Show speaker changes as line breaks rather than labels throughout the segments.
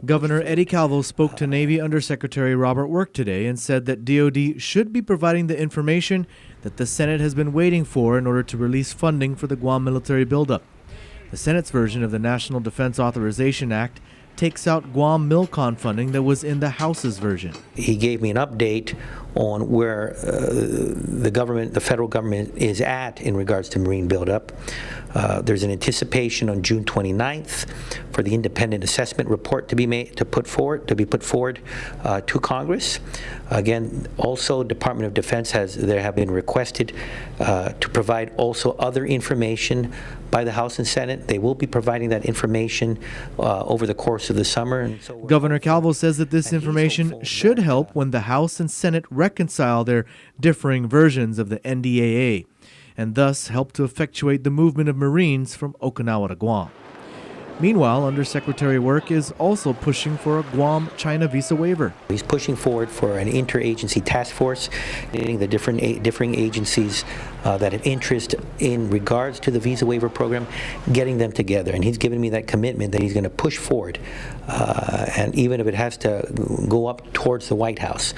Governor Eddie Calvo spoke to Navy Undersecretary Robert Work today and said that DoD should be providing the information that the Senate has been waiting for in order to release funding for the Guam military buildup. The Senate's version of the National Defense Authorization Act takes out Guam MILCON funding that was in the House's version.
He gave me an update on where the federal government is at in regards to marine buildup. There's an anticipation on June 29th for the independent assessment report to be put forward to Congress. Again, also Department of Defense have been requested to provide also other information by the House and Senate. They will be providing that information over the course of the summer. And so
Governor Calvo says that this information should help when the House and Senate reconcile their differing versions of the NDAA, and thus help to effectuate the movement of Marines from Okinawa to Guam. Meanwhile, Undersecretary Work is also pushing for a Guam-China visa waiver.
He's pushing forward for an interagency task force, getting the differing agencies that have interest in regards to the visa waiver program, getting them together. And he's given me that commitment that he's going to push forward, and even if it has to go up towards the White House.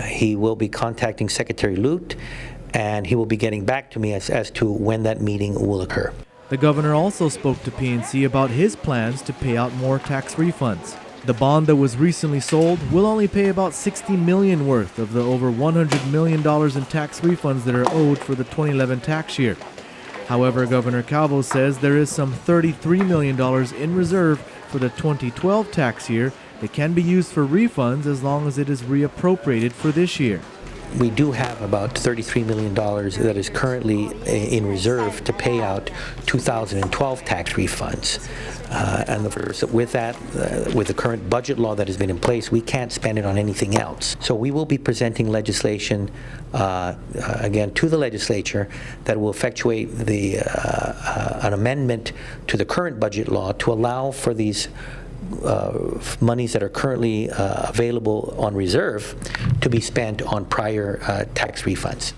He will be contacting Secretary Lute, and he will be getting back to me as to when that meeting will occur.
The governor also spoke to PNC about his plans to pay out more tax refunds. The bond that was recently sold will only pay about $60 million worth of the over $100 million in tax refunds that are owed for the 2011 tax year. However, Governor Calvo says there is some $33 million in reserve for the 2012 tax year that can be used for refunds as long as it is reappropriated for this year.
We do have about $33 million that is currently in reserve to pay out 2012 tax refunds. And with the current budget law that has been in place, we can't spend it on anything else. So we will be presenting legislation, again, to the legislature that will effectuate an amendment to the current budget law to allow for these monies that are currently available on reserve to be spent on prior tax refunds.